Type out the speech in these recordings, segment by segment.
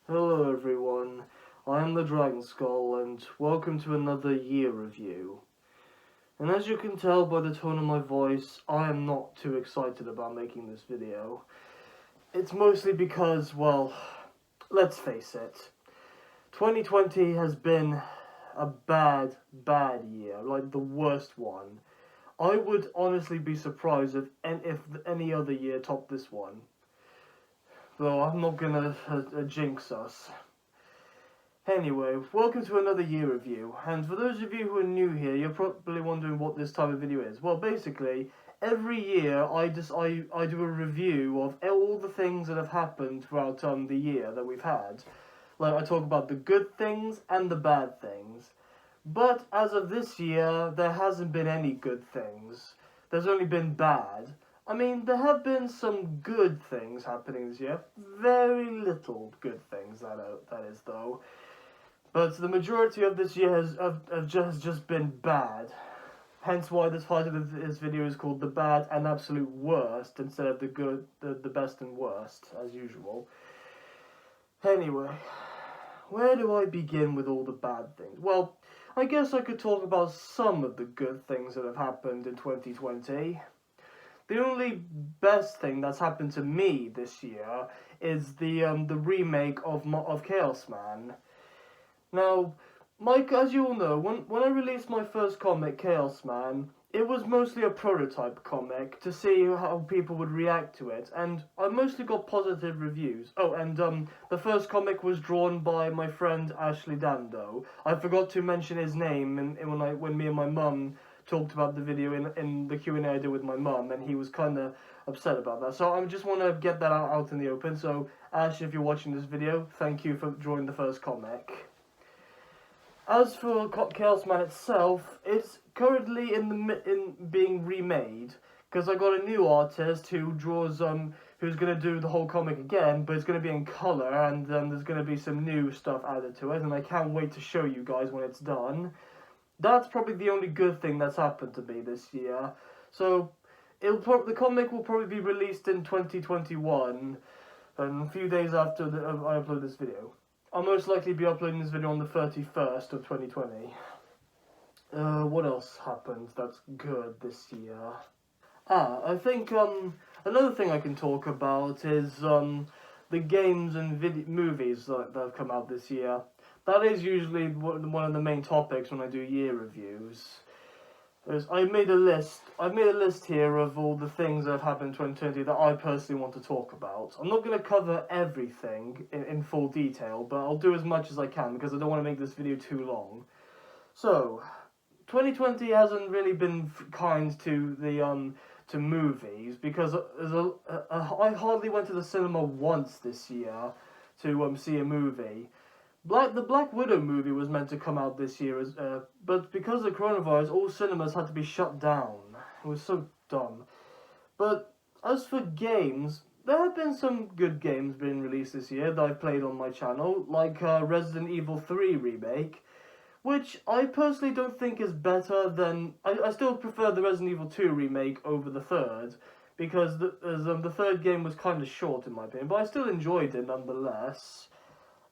Hello everyone, I am the Dragon Skull and welcome to another year review. And as you can tell by the tone of my voice, I am not too excited about making this video. It's mostly because, well, let's face it, 2020 has been a bad year, like the worst one. I would honestly be surprised if any other year topped this one. Though I'm not gonna jinx us. Anyway, welcome to another year review, and for those of you who are new here, you're probably wondering what this type of video is. Well, basically, every year I do a review of all the things that have happened throughout the year that we've had. Like, I talk about the good things and the bad things. But as of this year, there hasn't been any good things. There's only been bad. I mean, there have been some good things happening this year. Very little good things, that is, though. But the majority of this year has just been bad. Hence why this title of this video is called The Bad and Absolute Worst instead of the Best and Worst, as usual. Anyway, where do I begin with all the bad things? Well, I guess I could talk about some of the good things that have happened in 2020. The only best thing that's happened to me this year is the remake of Chaos Man. Now, Mike, as you all know, when I released my first comic, Chaos Man, it was mostly a prototype comic to see how people would react to it, and I mostly got positive reviews. Oh, and the first comic was drawn by my friend Ashley Dando. I forgot to mention his name when me and my mum talked about the video in the Q&A I did with my mum, and he was kind of upset about that. So I just want to get that out in the open. So, Ash, if you're watching this video, thank you for drawing the first comic. As for Chaos Man itself, it's currently in being remade, because I got a new artist who draws who's gonna do the whole comic again, but it's gonna be in color, and there's gonna be some new stuff added to it, and I can't wait to show you guys when it's done. That's probably the only good thing that's happened to me this year. So the comic will probably be released in 2021, and a few days after I upload this video. I'll most likely be uploading this video on the 31st of 2020. What else happened that's good this year? I think another thing I can talk about is the games and movies that have come out this year. That is usually one of the main topics when I do year reviews. I've made a list here of all the things that have happened in 2020 that I personally want to talk about. I'm not going to cover everything in full detail, but I'll do as much as I can because I don't want to make this video too long. So, 2020 hasn't really been kind to the to movies because I hardly went to the cinema once this year to see a movie. The Black Widow movie was meant to come out this year, but because of coronavirus, all cinemas had to be shut down. It was so dumb. But as for games, there have been some good games being released this year that I've played on my channel, like Resident Evil 3 Remake, which I personally don't think is better than... I still prefer the Resident Evil 2 Remake over the third, because the third game was kind of short in my opinion, but I still enjoyed it nonetheless.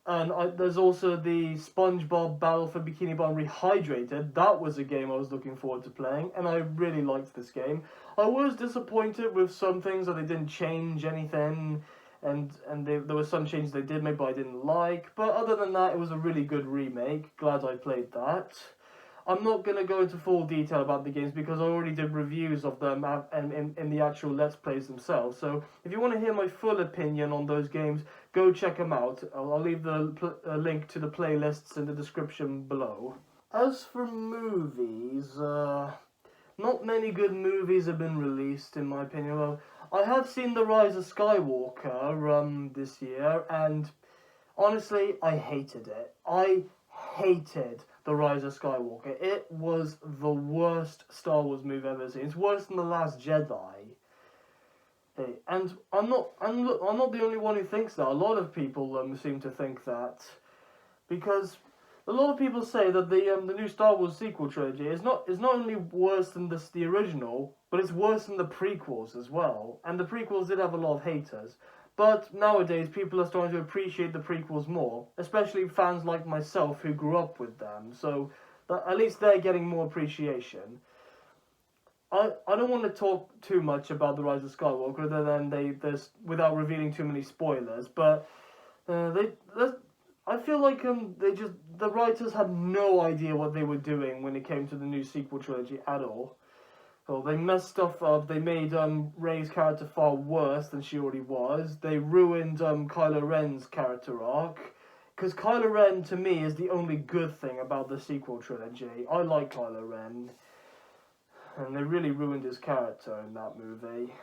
And there's also the SpongeBob Battle for Bikini Bottom Rehydrated. That was a game I was looking forward to playing, and I really liked this game. I was disappointed with some things that they didn't change anything, and there were some changes they did make but I didn't like. But other than that, it was a really good remake. Glad I played that. I'm not going to go into full detail about the games because I already did reviews of them in the actual Let's Plays themselves. So if you want to hear my full opinion on those games, go check them out. I'll leave the link to the playlists in the description below. As for movies, not many good movies have been released in my opinion. Well, I have seen The Rise of Skywalker this year, and honestly, I hated it. I hated The Rise of Skywalker. It was the worst Star Wars movie I've ever seen. It's worse than The Last Jedi. Hey, and I'm not the only one who thinks that. A lot of people seem to think that, because a lot of people say that the new Star Wars sequel trilogy is not only worse than the original, but it's worse than the prequels as well. And the prequels did have a lot of haters. But nowadays, people are starting to appreciate the prequels more, especially fans like myself who grew up with them. So at least they're getting more appreciation. I don't want to talk too much about the Rise of Skywalker, other than there's without revealing too many spoilers. But I feel like the writers had no idea what they were doing when it came to the new sequel trilogy at all. Well, they messed stuff up. They made Rey's character far worse than she already was. They ruined Kylo Ren's character arc. Because Kylo Ren, to me, is the only good thing about the sequel trilogy. I like Kylo Ren. And they really ruined his character in that movie.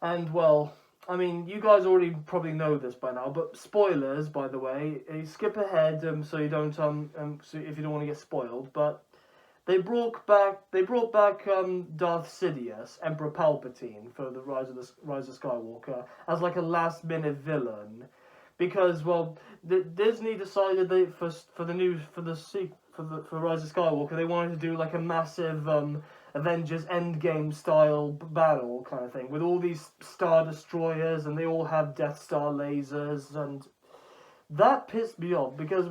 And, well, I mean, you guys already probably know this by now, but spoilers, by the way. Skip ahead so you don't so if you don't want to get spoiled. But they brought back Darth Sidious, Emperor Palpatine, for the Rise of Skywalker as like a last minute villain, because Disney decided for Rise of Skywalker they wanted to do like a massive Avengers Endgame style battle kind of thing with all these Star Destroyers, and they all have Death Star lasers, and that pissed me off because,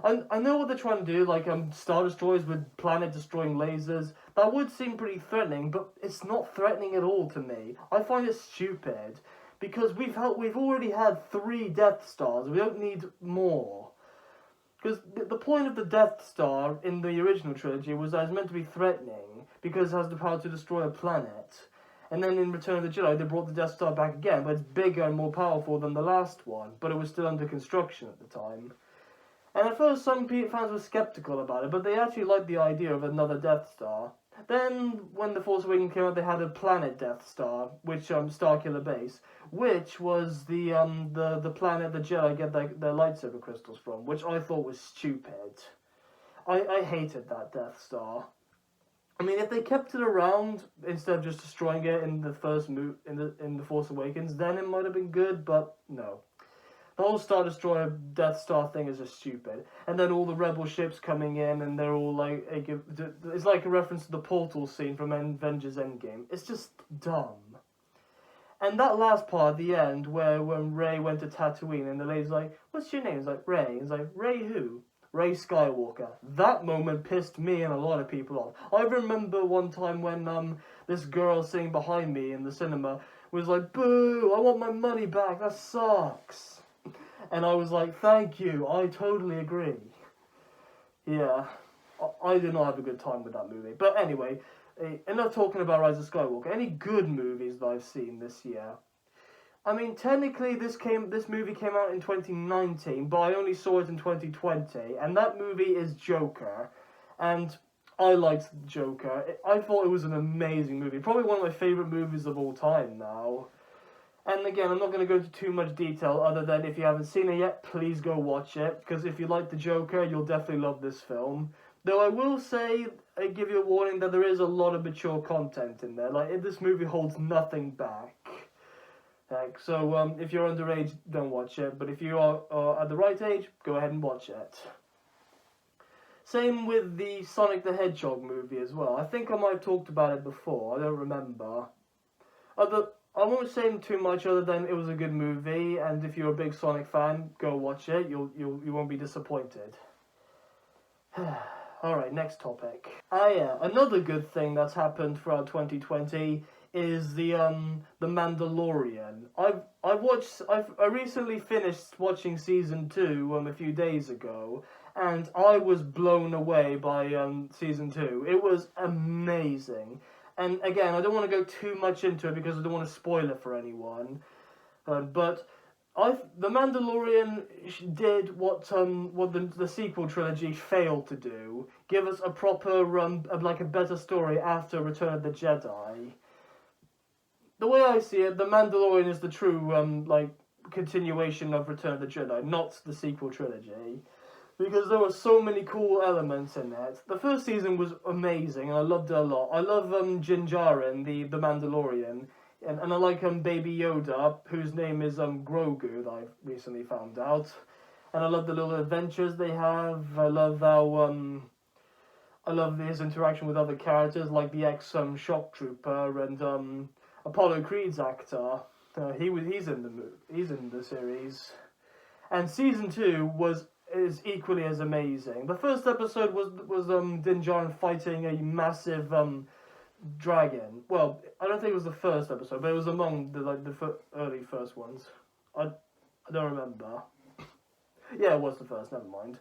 I know what they're trying to do, like Star Destroyers with planet-destroying lasers. That would seem pretty threatening, but it's not threatening at all to me. I find it stupid because we've already had 3 Death Stars. We don't need more. Because the point of the Death Star in the original trilogy was that it's meant to be threatening because it has the power to destroy a planet. And then in Return of the Jedi, they brought the Death Star back again, but it's bigger and more powerful than the last one, but it was still under construction at the time. And at first, some fans were skeptical about it, but they actually liked the idea of another Death Star. Then, when The Force Awakens came out, they had a planet Death Star, which Starkiller Base, which was the planet the Jedi get their lightsaber crystals from, which I thought was stupid. I hated that Death Star. I mean, if they kept it around instead of just destroying it in the first in the Force Awakens, then it might have been good. But no, the whole Star Destroyer Death Star thing is just stupid. And then all the Rebel ships coming in, and they're all like, it's like a reference to the portal scene from Avengers Endgame. It's just dumb. And that last part at the end, when Rey went to Tatooine, and the lady's like, "What's your name?" It's like, "Rey." It's like, "Rey who?" Ray Skywalker. That moment pissed me and a lot of people off. I remember one time when this girl sitting behind me in the cinema was like, "Boo, I want my money back, that sucks." And I was like, "Thank you, I totally agree." Yeah, I did not have a good time with that movie. But anyway, enough talking about Rise of Skywalker. Any good movies that I've seen this year? I mean, technically, this movie came out in 2019, but I only saw it in 2020, and that movie is Joker, and I liked Joker. I thought it was an amazing movie, probably one of my favourite movies of all time now. And again, I'm not going to go into too much detail, other than if you haven't seen it yet, please go watch it, because if you like the Joker, you'll definitely love this film. Though I will say, I give you a warning that there is a lot of mature content in there. Like, this movie holds nothing back. So if you're underage, don't watch it. But if you are at the right age, go ahead and watch it. Same with the Sonic the Hedgehog movie as well. I think I might have talked about it before. I don't remember. I won't say too much other than it was a good movie, and if you're a big Sonic fan, go watch it. You won't be disappointed. Alright, next topic. Another good thing that's happened throughout 2020 is the Mandalorian. I recently finished watching season 2 a few days ago, and I was blown away by season 2. It was amazing. And again, I don't want to go too much into it because I don't want to spoil it for anyone. But the Mandalorian did what the sequel trilogy failed to do: give us a proper like a better story after Return of the Jedi. The way I see it, The Mandalorian is the true, continuation of Return of the Jedi, not the sequel trilogy. Because there were so many cool elements in it. The first season was amazing, and I loved it a lot. I love Din Djarin, the Mandalorian, and I like Baby Yoda, whose name is Grogu, that I've recently found out. And I love the little adventures they have. I love I love his interaction with other characters, like the ex-shock trooper and Apollo Creed's actor. He's in he's in the series, and season 2 is equally as amazing. The first episode was Din Djarin fighting a massive dragon. Well, I don't think it was the first episode, but it was among the early first ones. I don't remember. Yeah, it was the first. Never mind.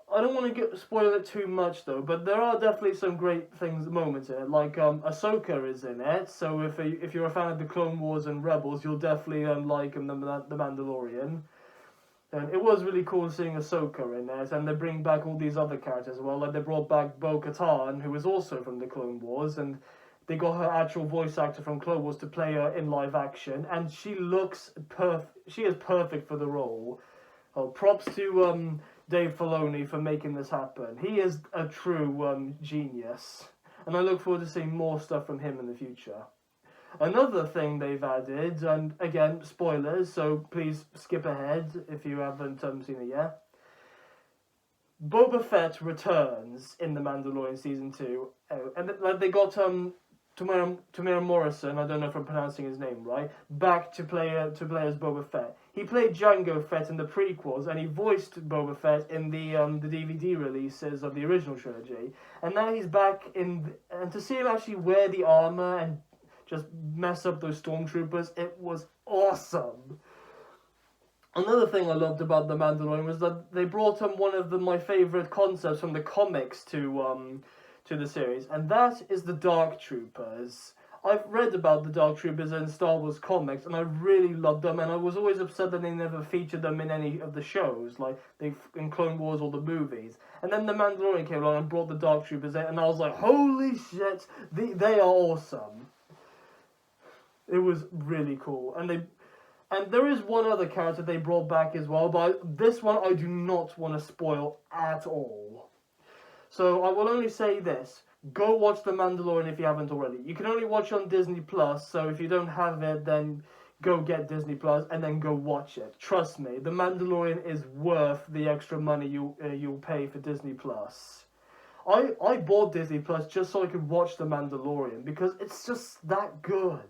I don't want to spoil it too much though, but there are definitely some great moments in it. Like Ahsoka is in it, so if you're a fan of the Clone Wars and Rebels, you'll definitely like the Mandalorian. And it was really cool seeing Ahsoka in it, and they bring back all these other characters as well. Like they brought back Bo-Katan, who was also from the Clone Wars, and they got her actual voice actor from Clone Wars to play her in live action, and she looks she is perfect for the role. Oh, props to Dave Filoni for making this happen. He is a true genius, and I look forward to seeing more stuff from him in the future. Another thing they've added, and again, spoilers, so please skip ahead if you haven't seen it yet. Boba Fett returns in The Mandalorian Season 2, and they got Tamir Morrison, I don't know if I'm pronouncing his name right, back to play as Boba Fett. He played Jango Fett in the prequels, and he voiced Boba Fett in the DVD releases of the original trilogy. And now he's back and to see him actually wear the armor and just mess up those stormtroopers, it was awesome. Another thing I loved about The Mandalorian was that they brought one of my favorite concepts from the comics to the series, and that is the Dark Troopers. I've read about the Dark Troopers in Star Wars comics, and I really loved them, and I was always upset that they never featured them in any of the shows, like in Clone Wars or the movies. And then The Mandalorian came along and brought the Dark Troopers in, and I was like, holy shit, they are awesome. It was really cool, and there is one other character they brought back as well, but this one I do not want to spoil at all. So I will only say this. Go watch The Mandalorian if you haven't already. You can only watch it on Disney+, so if you don't have it, then go get Disney+, and then go watch it. Trust me, The Mandalorian is worth the extra money you'll pay for Disney+. I bought Disney+ just so I could watch The Mandalorian, because it's just that good.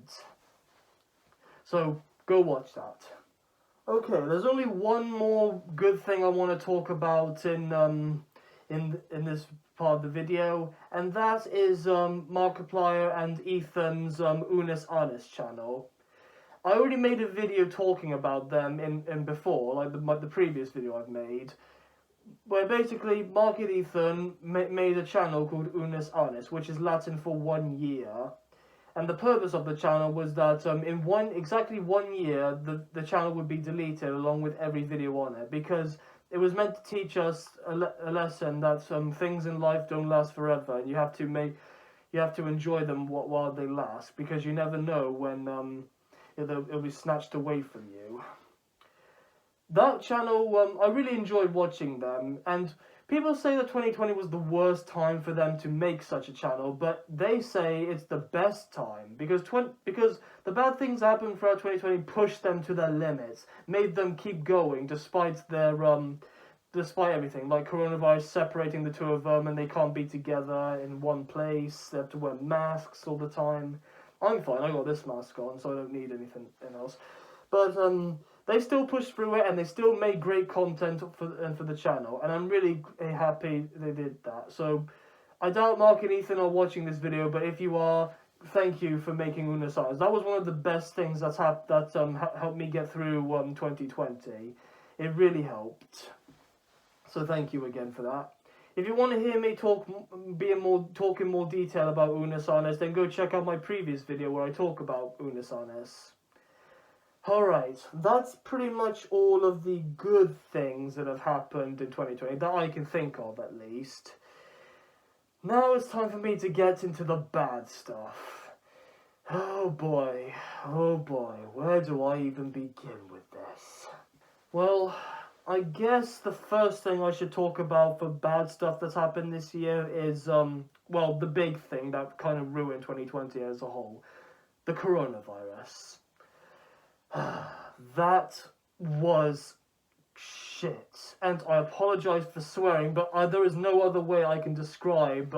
So, go watch that. Okay, there's only one more good thing I want to talk about in this part of the video, and that is Markiplier and Ethan's Unis Honest channel. I already made a video talking about them in before, like the previous video I've made, where basically Mark and Ethan made a channel called Unis Honest, which is Latin for 1 year. And the purpose of the channel was that in exactly 1 year, the channel would be deleted along with every video on it, because it was meant to teach us a lesson that things in life don't last forever, and you have to enjoy them while they last, because you never know when it'll be snatched away from you. That channel, I really enjoyed watching them, and people say that 2020 was the worst time for them to make such a channel, but they say it's the best time, because the bad things that happened throughout 2020 pushed them to their limits, made them keep going despite everything, like coronavirus separating the two of them, and they can't be together in one place, they have to wear masks all the time. I'm fine, I got this mask on, so I don't need anything else. But they still pushed through it, and they still made great content for the channel, and I'm really happy they did that. So I doubt Mark and Ethan are watching this video, but if you are, thank you for making Unis Honest. That was one of the best things that helped me get through 2020. It really helped. So thank you again for that. If you want to hear me talk in more detail about Unis Honest, then go check out my previous video where I talk about Unis Honest. Alright, that's pretty much all of the good things that have happened in 2020, that I can think of at least. Now it's time for me to get into the bad stuff. Oh boy, where do I even begin with this? Well, I guess the first thing I should talk about for bad stuff that's happened this year is, the big thing that kind of ruined 2020 as a whole. The coronavirus. That was shit. And I apologize for swearing, but there is no other way I can describe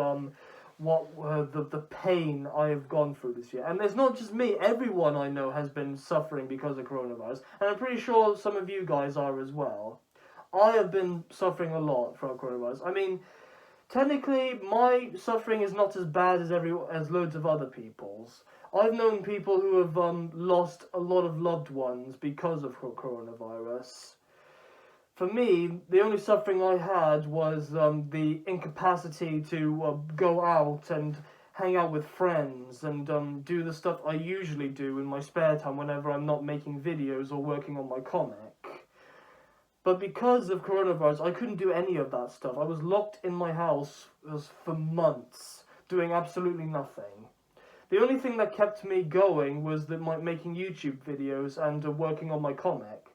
the pain I have gone through this year. And it's not just me, everyone I know has been suffering because of coronavirus, and I'm pretty sure some of you guys are as well. I have been suffering a lot from coronavirus. I mean, technically, my suffering is not as bad as loads of other people's. I've known people who have lost a lot of loved ones because of coronavirus. For me, the only suffering I had was the incapacity to go out and hang out with friends and do the stuff I usually do in my spare time whenever I'm not making videos or working on my comic. But because of coronavirus, I couldn't do any of that stuff. I was locked in my house for months, doing absolutely nothing. The only thing that kept me going was making YouTube videos and working on my comic.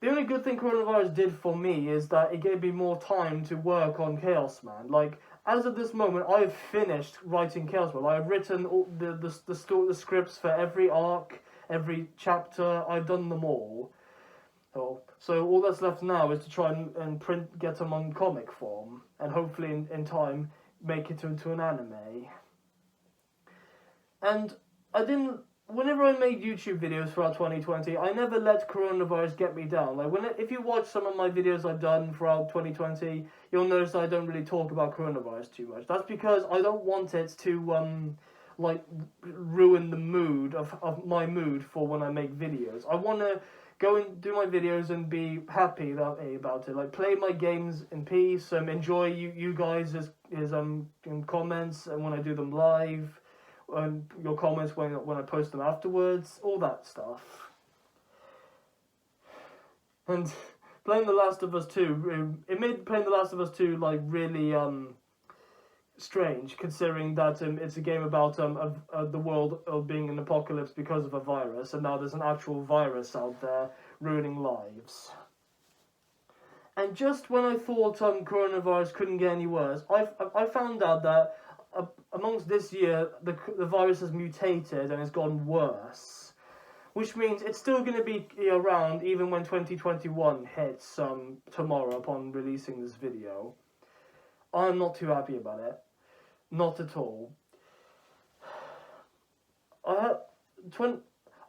The only good thing coronavirus did for me is that it gave me more time to work on Chaos Man. Like, as of this moment, I have finished writing Chaos Man. I have written all the scripts for every arc, every chapter. I've done them all. So all that's left now is to try and get them on comic form, and hopefully in time make it into an anime. And whenever I made YouTube videos throughout 2020, I never let coronavirus get me down. Like, if you watch some of my videos I've done throughout 2020, you'll notice that I don't really talk about coronavirus too much. That's because I don't want it to ruin the mood of my mood for when I make videos. I want to go and do my videos and be happy about it. Like, play my games in peace, enjoy you guys' comments and when I do them live, and your comments when I post them afterwards, all that stuff. And playing The Last of Us 2, it made playing The Last of Us 2 like really strange, considering that it's a game about the world being an apocalypse because of a virus, and now there's an actual virus out there ruining lives. And just when I thought coronavirus couldn't get any worse, I found out that amongst this year the virus has mutated and has gotten worse, which means it's still going to be around even when 2021 hits tomorrow upon releasing this video. I'm not too happy about it. Not at all. A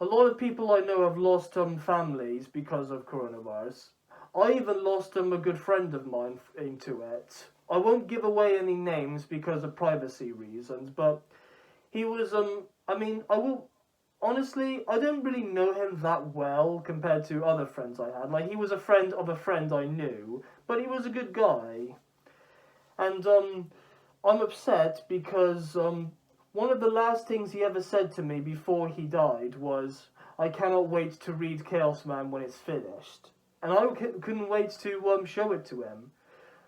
lot of people I know have lost families because of coronavirus. I even lost a good friend of mine into it. I won't give away any names because of privacy reasons, but he was, honestly, I don't really know him that well compared to other friends I had. Like, he was a friend of a friend I knew, but he was a good guy. And, I'm upset because, one of the last things he ever said to me before he died was, "I cannot wait to read Chaos Man when it's finished." And I couldn't wait to show it to him.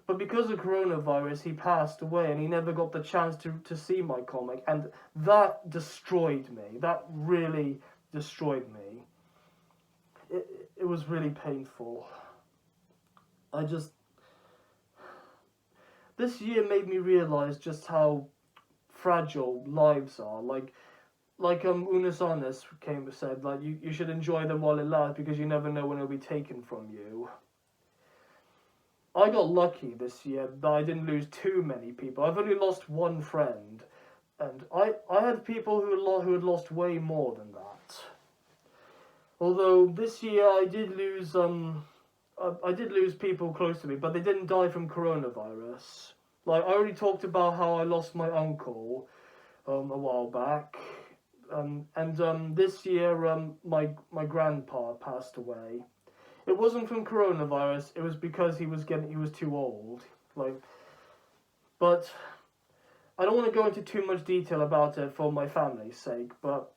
But because of coronavirus, he passed away and he never got the chance to see my comic. And that destroyed me. That really destroyed me. It was really painful. This year made me realize just how fragile lives are. Like Unis Honest said, like, you should enjoy them while it lasts because you never know when it'll be taken from you. I got lucky this year that I didn't lose too many people. I've only lost one friend, and I had people who had lost way more than that. Although this year I did lose people close to me, but they didn't die from coronavirus. Like, I already talked about how I lost my uncle a while back. This year my grandpa passed away. It wasn't from coronavirus, it was because he was too old. But I don't want to go into too much detail about it for my family's sake, but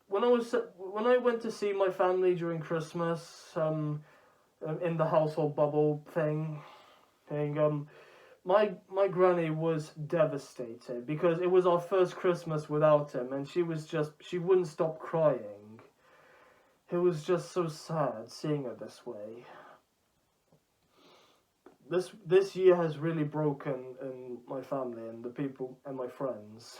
when I went to see my family during Christmas, in the household bubble thing, my granny was devastated because it was our first Christmas without him, and she wouldn't stop crying. It was just so sad seeing her this way. This year has really broken in my family and the people and my friends.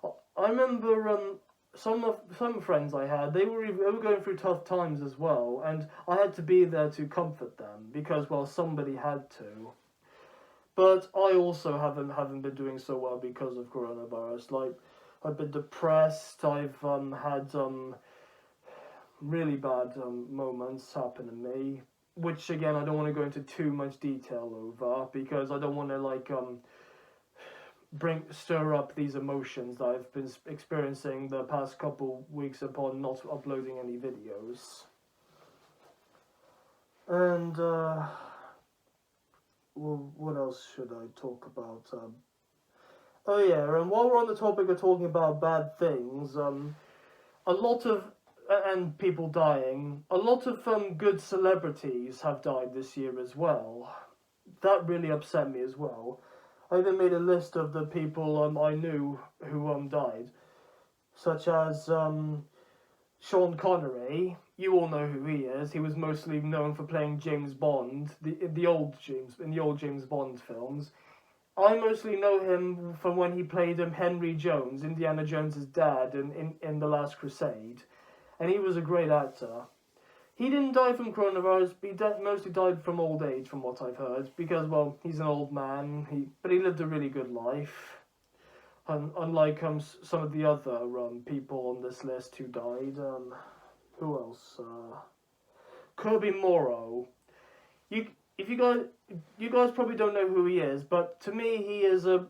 I remember some friends I had, they were going through tough times as well, and I had to be there to comfort them because, well, somebody had to. But I also haven't been doing so well because of coronavirus. Like, I've been depressed. I've had really bad moments happen to me, which again I don't want to go into too much detail over because I don't want to like stir up these emotions that I've been experiencing the past couple weeks upon not uploading any videos. And well, what else should I talk about? Oh yeah, and while we're on the topic of talking about bad things, a lot of and people dying, a lot of good celebrities have died this year as well. That really upset me as well. I even made a list of the people I knew who died, such as Sean Connery. You all know who he is. He was mostly known for playing James Bond, in the old James Bond films. I mostly know him from when he played Henry Jones, Indiana Jones's dad, in The Last Crusade, and he was a great actor. He didn't die from coronavirus. He mostly died from old age, from what I've heard, because well, he's an old man. But he lived a really good life. Unlike some of the other people on this list who died. Who else? Kirby Morrow. You guys probably don't know who he is, but to me he's a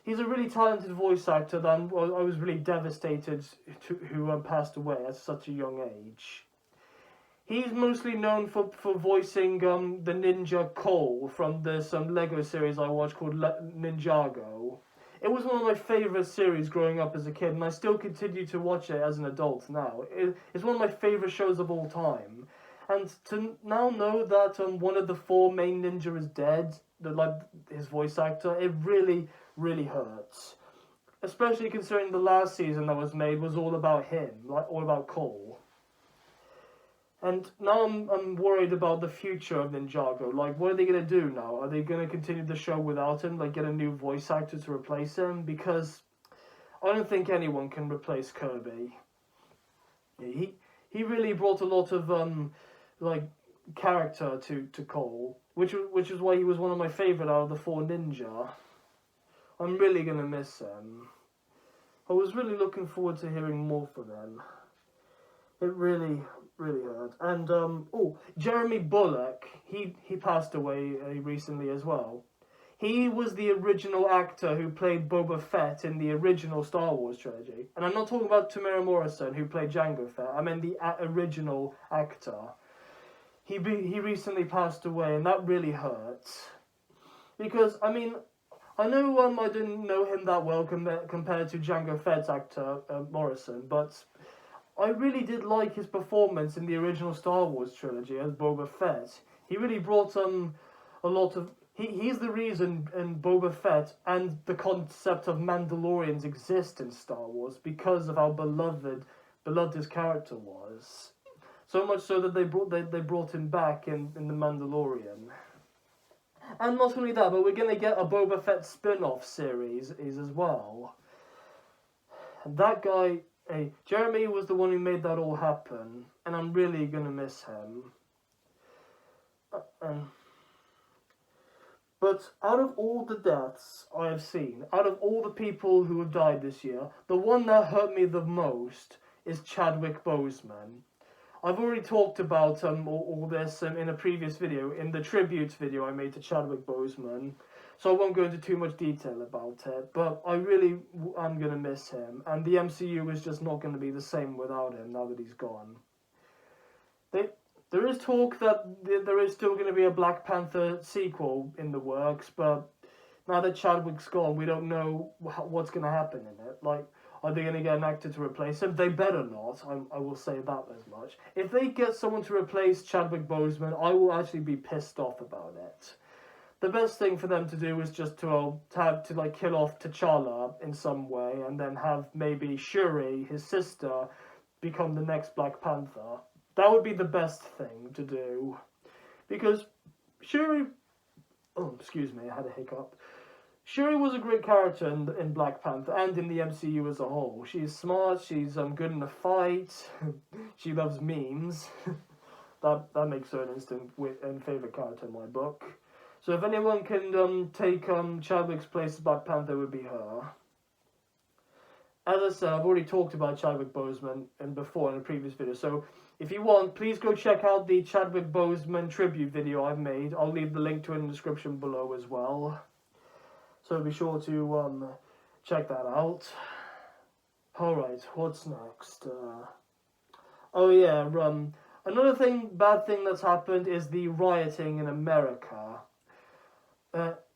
really talented voice actor that I was really devastated who passed away at such a young age. He's mostly known for voicing the ninja Cole from this Lego series I watched called Ninjago. It was one of my favourite series growing up as a kid, and I still continue to watch it as an adult now. It's one of my favourite shows of all time. And to now know that one of the four main ninja is dead, his voice actor, it really, really hurts. Especially considering the last season that was made was all about him, all about Cole. And now I'm worried about the future of Ninjago. Like, what are they going to do now? Are they going to continue the show without him? Like, get a new voice actor to replace him? Because I don't think anyone can replace Kirby. He really brought a lot of, character to Cole. Which is why he was one of my favourite out of the four ninja. I'm really going to miss him. I was really looking forward to hearing more from him. It really hurt. And Jeremy Bulloch, he passed away recently as well. He was the original actor who played Boba Fett in the original Star Wars trilogy. And I'm not talking about Tamara Morrison who played Jango Fett. I mean the original actor. He recently passed away, and that really hurts. Because I mean, I know I didn't know him that well compared to Jango Fett's actor Morrison, but I really did like his performance in the original Star Wars trilogy as Boba Fett. He really brought a lot of... He's the reason Boba Fett and the concept of Mandalorians exist in Star Wars because of how beloved his character was. So much so that they brought him back in The Mandalorian. And not only that, but we're going to get a Boba Fett spin-off series as well. And that guy... Hey, Jeremy was the one who made that all happen, and I'm really gonna miss him. But out of all the deaths I have seen, out of all the people who have died this year, the one that hurt me the most is Chadwick Boseman. I've already talked about all this in a previous video, in the tribute video I made to Chadwick Boseman. So I won't go into too much detail about it, but I really am going to miss him, and the MCU is just not going to be the same without him now that he's gone. There is talk that there is still going to be a Black Panther sequel in the works, but now that Chadwick's gone, we don't know what's going to happen in it. Like, are they going to get an actor to replace him? They better not, I will say that as much. If they get someone to replace Chadwick Boseman, I will actually be pissed off about it. The best thing for them to do is just to kill off T'Challa in some way, and then have maybe Shuri, his sister, become the next Black Panther. That would be the best thing to do, because Shuri... Oh, excuse me, I had a hiccup. Shuri was a great character in Black Panther and in the MCU as a whole. She's smart, she's good in a fight, she loves memes. that makes her an instant favourite character in my book. So if anyone can take Chadwick's place as Black Panther, it would be her. As I said, I've already talked about Chadwick Boseman before in a previous video, so if you want, please go check out the Chadwick Boseman tribute video I've made. I'll leave the link to it in the description below as well. So be sure to check that out. Alright, what's next? Oh yeah, another bad thing that's happened is the rioting in America.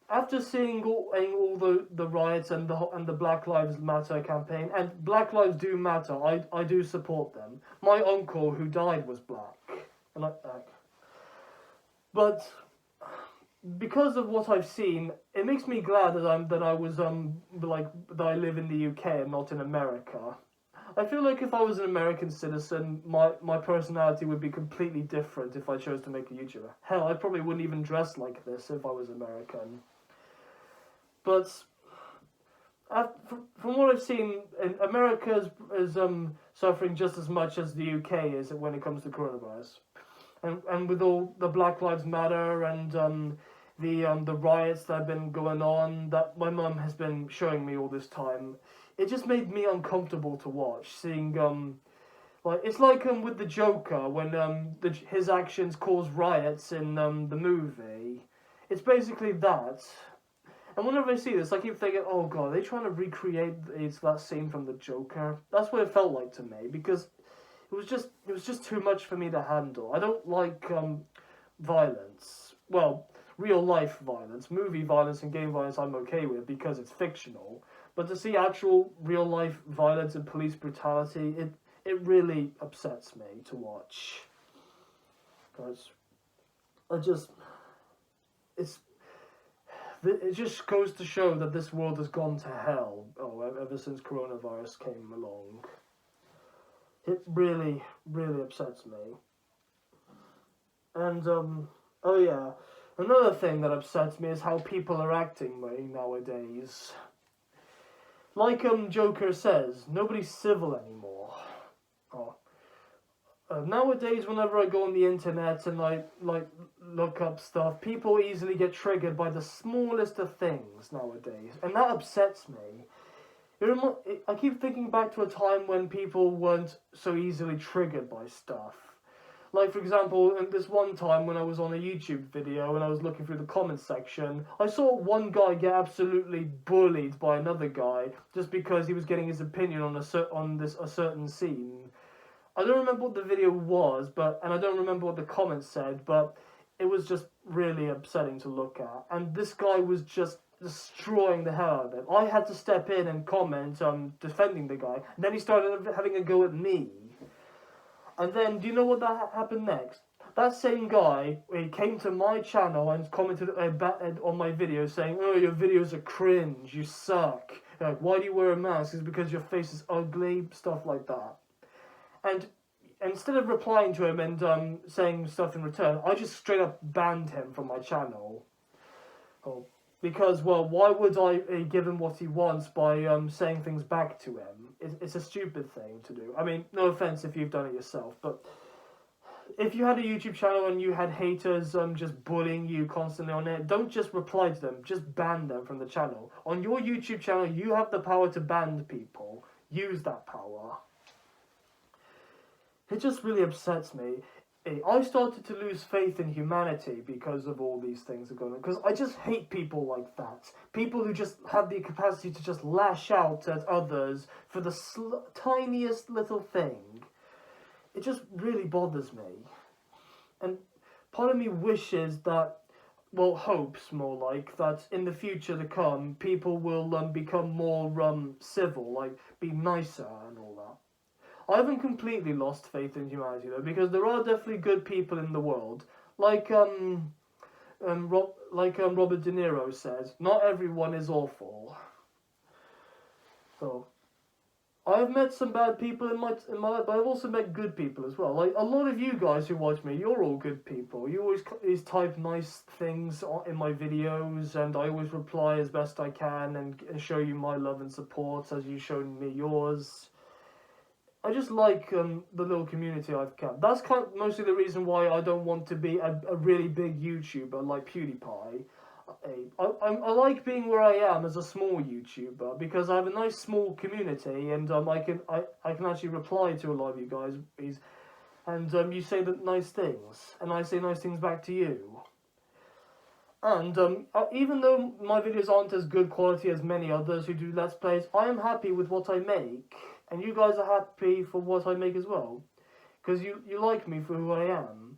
After seeing all the riots and the Black Lives Matter campaign, and Black Lives do matter, I do support them. My uncle who died was black, and but because of what I've seen, it makes me glad that I live in the UK and not in America. I feel like if I was an American citizen, my personality would be completely different if I chose to make a YouTuber. Hell, I probably wouldn't even dress like this if I was American. But from what I've seen, America is suffering just as much as the UK is when it comes to coronavirus, and with all the Black Lives Matter and the riots that have been going on that my mum has been showing me all this time, it just made me uncomfortable to watch. Seeing it's like with the Joker when his actions cause riots in the movie. It's basically that. And whenever I see this, I keep thinking, oh god, are they trying to recreate that scene from the Joker? That's what it felt like to me, because it was just too much for me to handle. I don't like violence. Well, real life violence, movie violence and game violence I'm okay with because it's fictional. But to see actual real life violence and police brutality, it really upsets me to watch. Because it just goes to show that this world has gone to hell ever since coronavirus came along. It really, really upsets me. And, oh yeah, another thing that upsets me is how people are acting nowadays. Like Joker says, nobody's civil anymore. Nowadays, whenever I go on the internet and I look up stuff, people easily get triggered by the smallest of things nowadays, and that upsets me. I keep thinking back to a time when people weren't so easily triggered by stuff. Like, for example, in this one time when I was on a YouTube video and I was looking through the comments section, I saw one guy get absolutely bullied by another guy just because he was getting his opinion on a certain scene. I don't remember what the video was, and I don't remember what the comments said, but it was just really upsetting to look at. And this guy was just destroying the hell out of it. I had to step in and comment defending the guy, and then he started having a go at me. And then, do you know what happened next? That same guy, he came to my channel and commented on my video saying, oh, your videos are cringe, you suck. Like, why do you wear a mask? It's because your face is ugly, stuff like that. And instead of replying to him and saying stuff in return, I just straight up banned him from my channel. Because, well, why would I give him what he wants by saying things back to him? It's a stupid thing to do. I mean, no offense if you've done it yourself, but if you had a YouTube channel and you had haters just bullying you constantly on it, don't just reply to them, just ban them from the channel. On your YouTube channel, you have the power to ban people. Use that power. It just really upsets me. I started to lose faith in humanity because of all these things that are going on. Because I just hate people like that. People who just have the capacity to just lash out at others for the tiniest little thing. It just really bothers me. And part of me wishes that, well, hopes more like, that in the future to come, people will become more civil, like be nicer and all that. I haven't completely lost faith in humanity though, because there are definitely good people in the world. Like Robert De Niro says, not everyone is awful. So I've met some bad people in my life, but I've also met good people as well. Like a lot of you guys who watch me, you're all good people. You always type nice things in my videos, and I always reply as best I can and show you my love and support as you've shown me yours. I just like the little community I've kept. That's mostly the reason why I don't want to be a really big YouTuber like PewDiePie. I like being where I am as a small YouTuber because I have a nice small community, and I can actually reply to a lot of you guys, and you say the nice things, and I say nice things back to you. And even though my videos aren't as good quality as many others who do Let's Plays, I am happy with what I make, and you guys are happy for what I make as well, because you like me for who I am.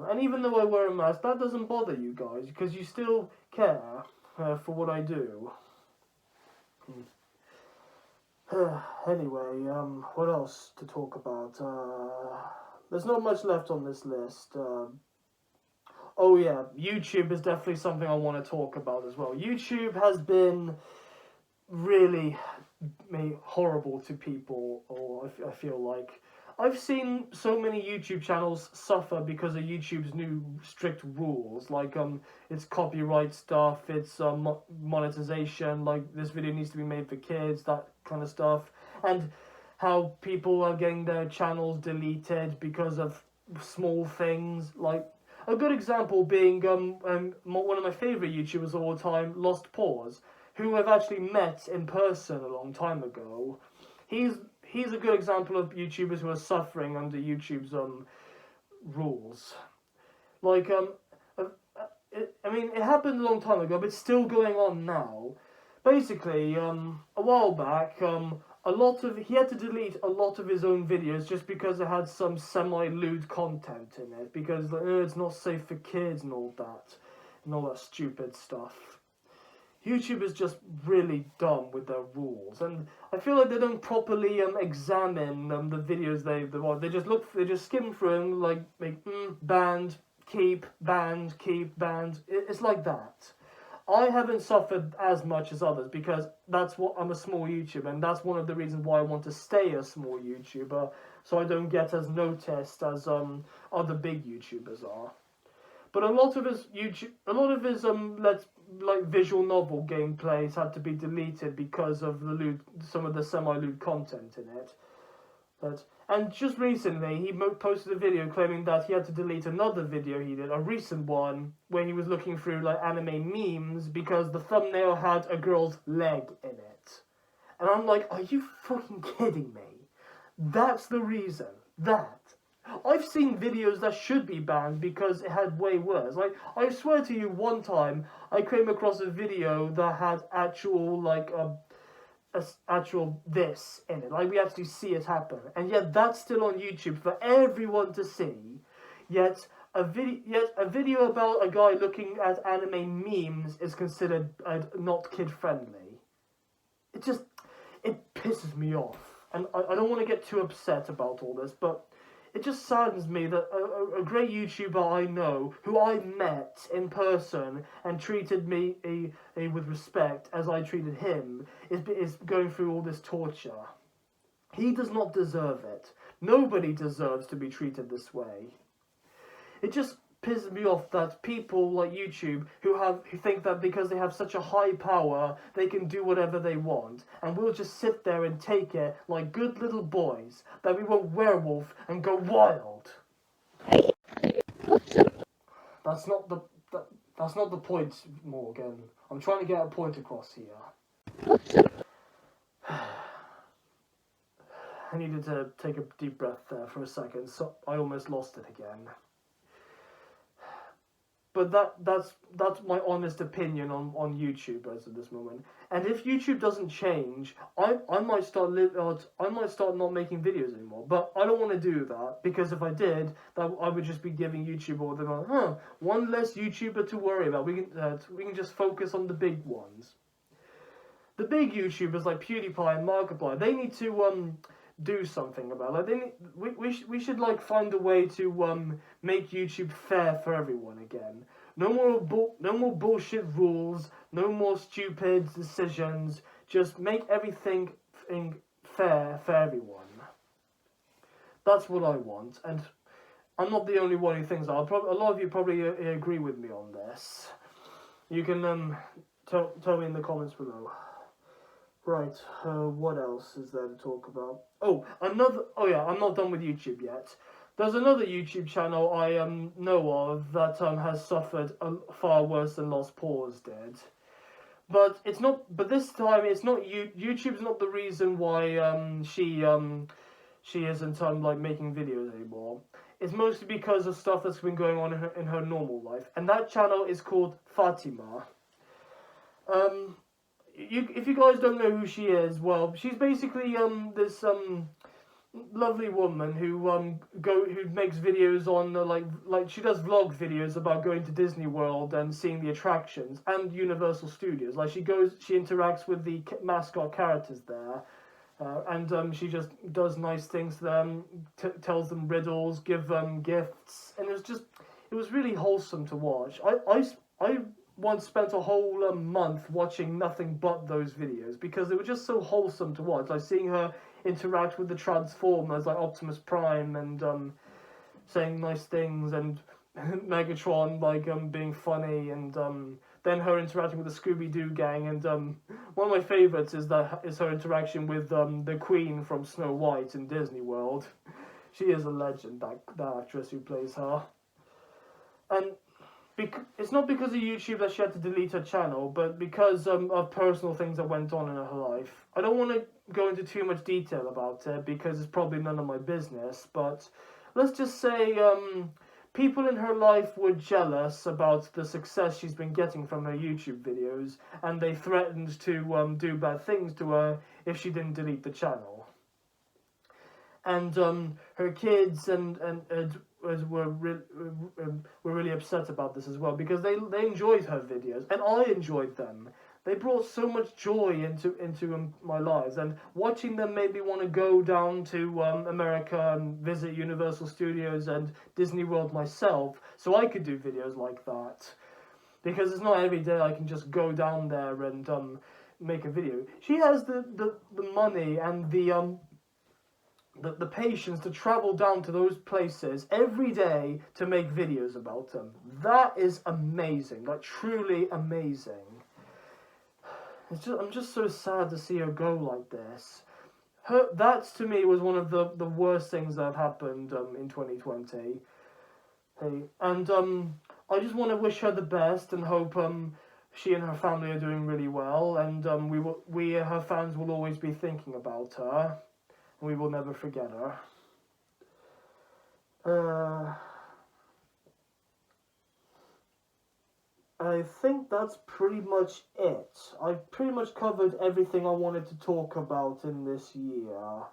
And even though I wear a mask, that doesn't bother you guys, because you still care for what I do. Anyway, what else to talk about? There's not much left on this list. Oh yeah, YouTube is definitely something I want to talk about as well. YouTube has been really horrible to people, or I feel like. I've seen so many YouTube channels suffer because of YouTube's new strict rules, like it's copyright stuff, it's monetization, like this video needs to be made for kids, that kind of stuff, and how people are getting their channels deleted because of small things. Like a good example being one of my favorite YouTubers of all time, Lost Pause, who I've actually met in person a long time ago. He's a good example of YouTubers who are suffering under YouTube's rules. Like it happened a long time ago, but it's still going on now. Basically, a while back, he had to delete a lot of his own videos just because it had some semi-lewd content in it, because it's not safe for kids and all that stupid stuff. YouTube is just really dumb with their rules, and I feel like they don't properly examine the videos they want. They just skim through them, like banned, keep, banned, keep, banned. It's like that. I haven't suffered as much as others because I'm a small YouTuber, and that's one of the reasons why I want to stay a small YouTuber, so I don't get as noticed as other big YouTubers are. But a lot of his visual novel gameplays had to be deleted because of some of the semi-lewd content in it. And just recently, he posted a video claiming that he had to delete another video he did, a recent one, where he was looking through anime memes because the thumbnail had a girl's leg in it. And I'm like, are you fucking kidding me? That's the reason. I've seen videos that should be banned because it had way worse. Like, I swear to you, one time I came across a video that had actual this in it. Like, we actually see it happen, and yet that's still on YouTube for everyone to see. Yet a video about a guy looking at anime memes is considered not kid friendly. It pisses me off, and I don't want to get too upset about all this, but it just saddens me that a great YouTuber I know, who I met in person and treated me with respect as I treated him, is going through all this torture. He does not deserve it. Nobody deserves to be treated this way. It just pisses me off that people like YouTube who think that because they have such a high power, they can do whatever they want, and we'll just sit there and take it like good little boys, that we won't werewolf and go wild. That's not the point, Morgan. I'm trying to get a point across here. I needed to take a deep breath there for a second, so I almost lost it again. But that's my honest opinion on YouTubers at this moment. And if YouTube doesn't change, I might start not making videos anymore. But I don't want to do that, because if I did, that I would just be giving YouTube all the one less YouTuber to worry about. We can just focus on the big ones. The big YouTubers like PewDiePie and Markiplier, they need to do something about it. We should find a way to make YouTube fair for everyone again. No more bullshit rules. No more stupid decisions. Just make everything fair for everyone. That's what I want, and I'm not the only one who thinks that. A lot of you probably agree with me on this. You can tell me in the comments below. Right, what else is there to talk about? I'm not done with YouTube yet. There's another YouTube channel I know of that has suffered far worse than Lost Paws did. But it's not. But this time, it's not YouTube's not the reason why she isn't like making videos anymore. It's mostly because of stuff that's been going on in her normal life, and that channel is called Fatima. If you guys don't know who she is, well, she's basically this lovely woman who who makes videos on like she does vlog videos about going to Disney World and seeing the attractions and Universal Studios. Like she interacts with the mascot characters there, and she just does nice things to them, tells them riddles, give them gifts, and it was really wholesome to watch. I once spent a whole month watching nothing but those videos because they were just so wholesome to watch. Like seeing her interact with the Transformers like Optimus Prime and saying nice things, and Megatron like being funny, and then her interacting with the Scooby-Doo gang, and one of my favourites is her interaction with the Queen from Snow White in Disney World. She is a legend, that actress who plays her. And it's not because of YouTube that she had to delete her channel, but because of personal things that went on in her life. I don't want to go into too much detail about it because it's probably none of my business, but let's just say people in her life were jealous about the success she's been getting from her YouTube videos, and they threatened to do bad things to her if she didn't delete the channel. And her kids and were really upset about this as well, because they enjoyed her videos and I enjoyed them. They brought so much joy into my lives, and watching them made me want to go down to America and visit Universal Studios and Disney World myself, so I could do videos like that. Because it's not every day I can just go down there and make a video. She has the money and the patience to travel down to those places every day to make videos about them. That is amazing, like truly amazing. I'm just so sad to see her go like this. That to me was one of the worst things that have happened in 2020. Hey, and I just want to wish her the best and hope she and her family are doing really well, and we her fans will always be thinking about her. We will never forget her. I think that's pretty much it. I've pretty much covered everything I wanted to talk about in this year.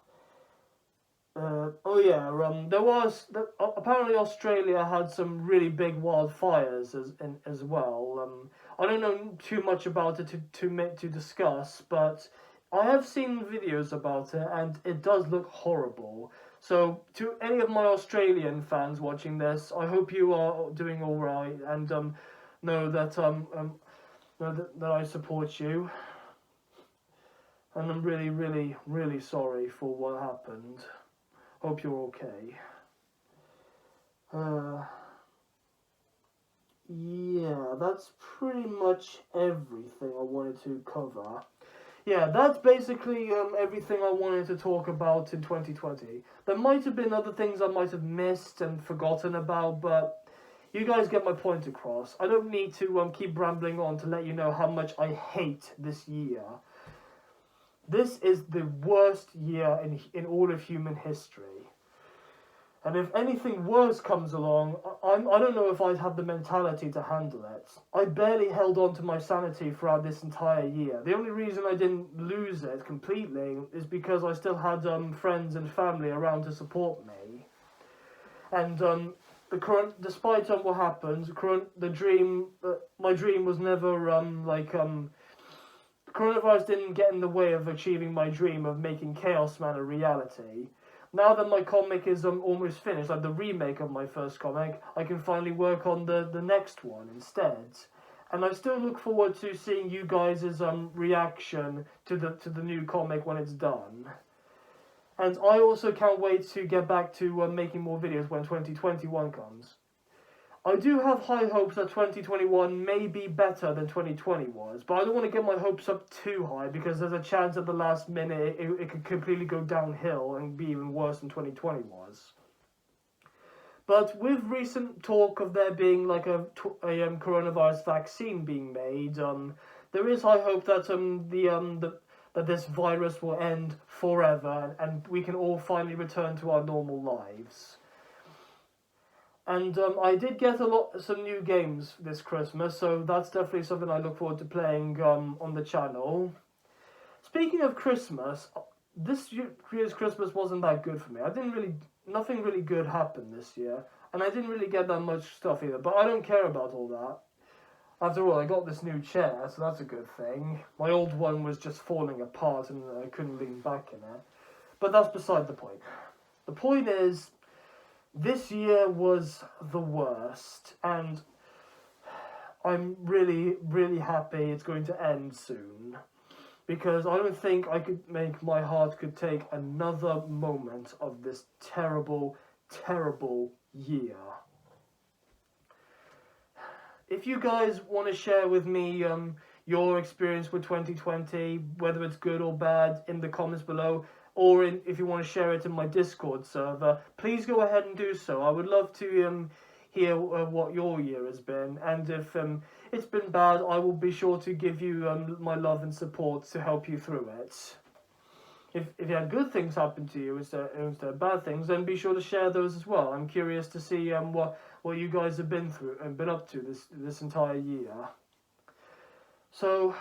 Apparently Australia had some really big wildfires as well. I don't know too much about it to discuss, but I have seen videos about it, and it does look horrible. So, to any of my Australian fans watching this, I hope you are doing all right, and know that I support you. And I'm really, really, really sorry for what happened. Hope you're okay. Yeah, that's pretty much everything I wanted to cover. Yeah, that's basically everything I wanted to talk about in 2020. There might have been other things I might have missed and forgotten about, but you guys get my point across. I don't need to keep rambling on to let you know how much I hate this year. This is the worst year in all of human history. And if anything worse comes along, I don't know if I'd have the mentality to handle it. I barely held on to my sanity throughout this entire year. The only reason I didn't lose it completely is because I still had friends and family around to support me. And despite what happened, my dream was never coronavirus didn't get in the way of achieving my dream of making Chaos Man a reality. Now that my comic is almost finished, like the remake of my first comic, I can finally work on the next one instead. And I still look forward to seeing you guys' reaction to the new comic when it's done. And I also can't wait to get back to making more videos when 2021 comes. I do have high hopes that 2021 may be better than 2020 was, but I don't want to get my hopes up too high because there's a chance at the last minute it could completely go downhill and be even worse than 2020 was. But with recent talk of there being like a coronavirus vaccine being made, there is high hope that that this virus will end forever and we can all finally return to our normal lives. And I did get some new games this Christmas, so that's definitely something I look forward to playing on the channel. Speaking of Christmas, this year's Christmas wasn't that good for me. Nothing really good happened this year, and I didn't really get that much stuff either. But I don't care about all that. After all, I got this new chair, so that's a good thing. My old one was just falling apart, and I couldn't lean back in it. But that's beside the point. The point is, this year was the worst, and I'm really, really happy it's going to end soon. Because I don't think my heart could take another moment of this terrible, terrible year. If you guys want to share with me your experience with 2020, whether it's good or bad, in the comments below, or if you want to share it in my Discord server, please go ahead and do so. I would love to hear what your year has been, and if it's been bad, I will be sure to give you my love and support to help you through it. If you had good things happen to you instead of bad things, then be sure to share those as well. I'm curious to see what you guys have been through and been up to this entire year. So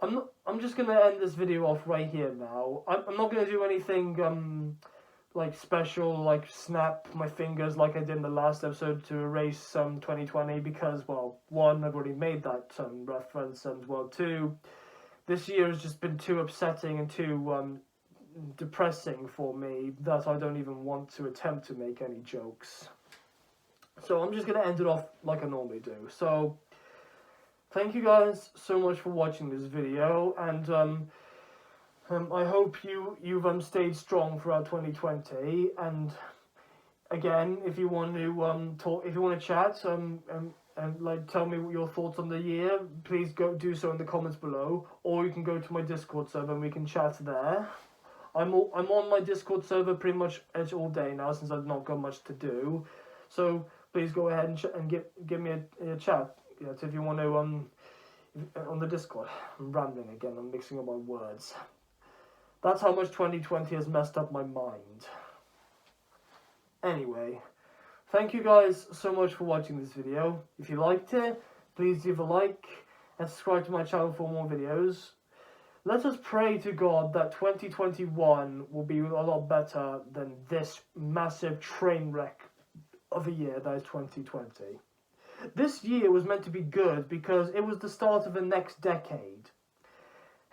I'm just gonna end this video off right here now. I'm not gonna do anything like special, like snap my fingers like I did in the last episode to erase 2020, because, well, one, I've already made that reference, and, well, two, this year has just been too upsetting and too depressing for me that I don't even want to attempt to make any jokes. So I'm just going to end it off like I normally do. So thank you guys so much for watching this video, and I hope you've stayed strong throughout 2020. And again, if you want to talk, if you want to chat, and like tell me your thoughts on the year, please go do so in the comments below, or you can go to my Discord server and we can chat there. I'm on my Discord server pretty much all day now since I've not got much to do. So please go ahead and give me a chat. Yeah, if you want to on the Discord. I'm rambling again. I'm mixing up my words. That's how much 2020 has messed up my mind. Anyway, thank you guys so much for watching this video. If you liked it, please leave a like and subscribe to my channel for more videos. Let us pray to God that 2021 will be a lot better than this massive train wreck of a year that is 2020. This year was meant to be good because it was the start of the next decade.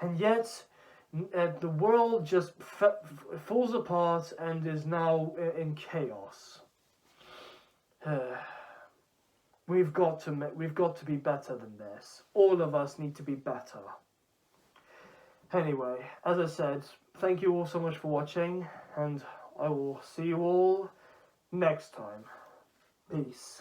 And yet, the world just falls apart and is now in chaos. We've got to be better than this. All of us need to be better. Anyway, as I said, thank you all so much for watching, and I will see you all next time. Peace.